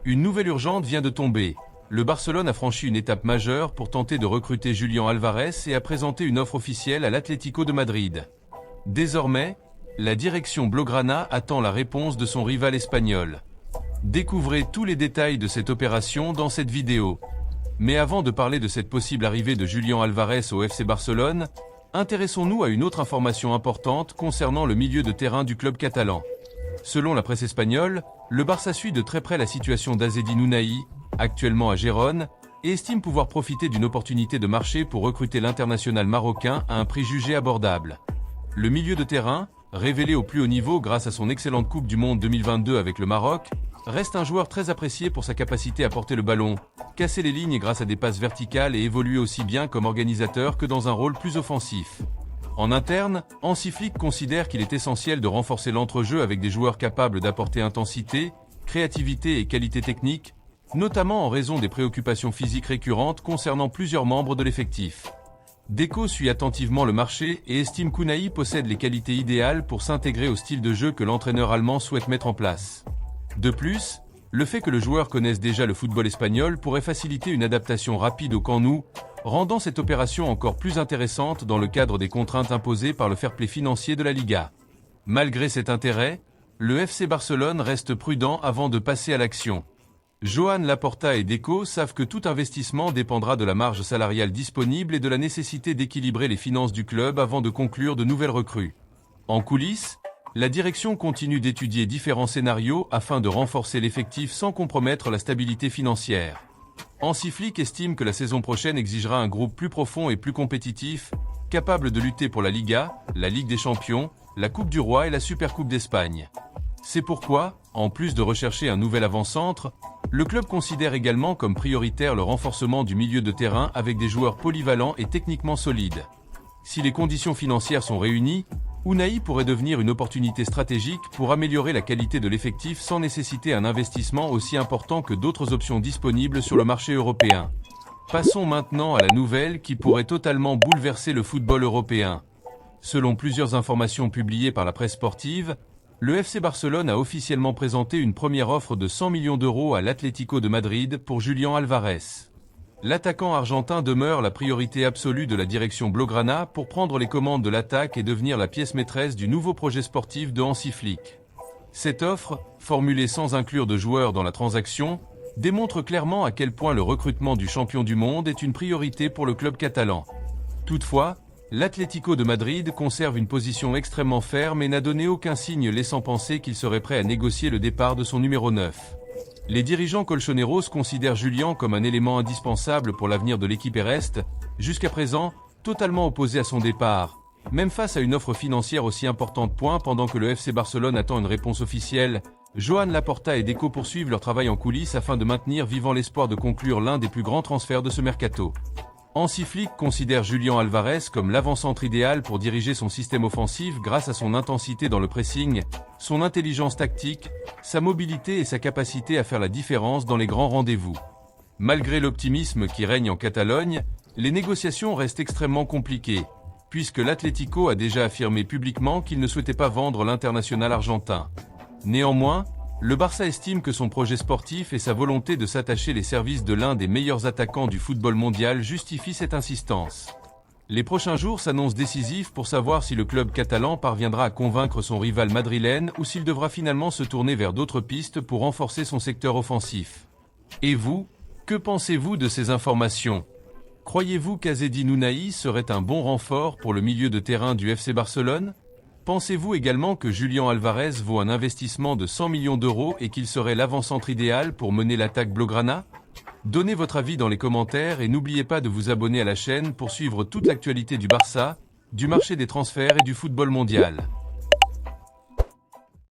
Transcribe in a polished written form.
Une nouvelle urgente vient de tomber. Le Barcelone a franchi une étape majeure pour tenter de recruter Julián Álvarez et a présenté une offre officielle à l'Atlético de Madrid. Désormais, la direction blaugrana attend la réponse de son rival espagnol. Découvrez tous les détails de cette opération dans cette vidéo. Mais avant de parler de cette possible arrivée de Julián Álvarez au FC Barcelone, intéressons-nous à une autre information importante concernant le milieu de terrain du club catalan. Selon la presse espagnole, le Barça suit de très près la situation d'Azzedine Ounahi, actuellement à Gérone, et estime pouvoir profiter d'une opportunité de marché pour recruter l'international marocain à un prix jugé abordable. Le milieu de terrain, révélé au plus haut niveau grâce à son excellente Coupe du Monde 2022 avec le Maroc, reste un joueur très apprécié pour sa capacité à porter le ballon, casser les lignes grâce à des passes verticales et évoluer aussi bien comme organisateur que dans un rôle plus offensif. En interne, Hansi Flick considère qu'il est essentiel de renforcer l'entrejeu avec des joueurs capables d'apporter intensité, créativité et qualité technique, notamment en raison des préoccupations physiques récurrentes concernant plusieurs membres de l'effectif. Deco suit attentivement le marché et estime qu'Ounahi possède les qualités idéales pour s'intégrer au style de jeu que l'entraîneur allemand souhaite mettre en place. De plus, le fait que le joueur connaisse déjà le football espagnol pourrait faciliter une adaptation rapide au Camp Nou, rendant cette opération encore plus intéressante dans le cadre des contraintes imposées par le fair-play financier de la Liga. Malgré cet intérêt, le FC Barcelone reste prudent avant de passer à l'action. Joan Laporta et Deco savent que tout investissement dépendra de la marge salariale disponible et de la nécessité d'équilibrer les finances du club avant de conclure de nouvelles recrues. En coulisses, la direction continue d'étudier différents scénarios afin de renforcer l'effectif sans compromettre la stabilité financière. Hansi Flick estime que la saison prochaine exigera un groupe plus profond et plus compétitif, capable de lutter pour la Liga, la Ligue des Champions, la Coupe du Roi et la Supercoupe d'Espagne. C'est pourquoi, en plus de rechercher un nouvel avant-centre, le club considère également comme prioritaire le renforcement du milieu de terrain avec des joueurs polyvalents et techniquement solides. Si les conditions financières sont réunies, Ounahi pourrait devenir une opportunité stratégique pour améliorer la qualité de l'effectif sans nécessiter un investissement aussi important que d'autres options disponibles sur le marché européen. Passons maintenant à la nouvelle qui pourrait totalement bouleverser le football européen. Selon plusieurs informations publiées par la presse sportive, le FC Barcelone a officiellement présenté une première offre de 100 millions d'euros à l'Atlético de Madrid pour Julián Álvarez. L'attaquant argentin demeure la priorité absolue de la direction blaugrana pour prendre les commandes de l'attaque et devenir la pièce maîtresse du nouveau projet sportif de Hansi Flick. Cette offre, formulée sans inclure de joueurs dans la transaction, démontre clairement à quel point le recrutement du champion du monde est une priorité pour le club catalan. Toutefois, l'Atlético de Madrid conserve une position extrêmement ferme et n'a donné aucun signe laissant penser qu'il serait prêt à négocier le départ de son numéro 9. Les dirigeants colchoneros considèrent Julián comme un élément indispensable pour l'avenir de l'équipe et restent, jusqu'à présent, totalement opposés à son départ, même face à une offre financière aussi importante. Pendant que le FC Barcelone attend une réponse officielle, Joan Laporta et Deco poursuivent leur travail en coulisses afin de maintenir vivant l'espoir de conclure l'un des plus grands transferts de ce mercato. Hansi Flick considère Julián Álvarez comme l'avant-centre idéal pour diriger son système offensif grâce à son intensité dans le pressing, son intelligence tactique, sa mobilité et sa capacité à faire la différence dans les grands rendez-vous. Malgré l'optimisme qui règne en Catalogne, les négociations restent extrêmement compliquées, puisque l'Atlético a déjà affirmé publiquement qu'il ne souhaitait pas vendre l'international argentin. Néanmoins, le Barça estime que son projet sportif et sa volonté de s'attacher les services de l'un des meilleurs attaquants du football mondial justifient cette insistance. Les prochains jours s'annoncent décisifs pour savoir si le club catalan parviendra à convaincre son rival madrilène ou s'il devra finalement se tourner vers d'autres pistes pour renforcer son secteur offensif. Et vous, que pensez-vous de ces informations ? Croyez-vous qu'Azzedine Ounahi serait un bon renfort pour le milieu de terrain du FC Barcelone ? Pensez-vous également que Julián Álvarez vaut un investissement de 100 millions d'euros et qu'il serait l'avant-centre idéal pour mener l'attaque blaugrana ? Donnez votre avis dans les commentaires et n'oubliez pas de vous abonner à la chaîne pour suivre toute l'actualité du Barça, du marché des transferts et du football mondial.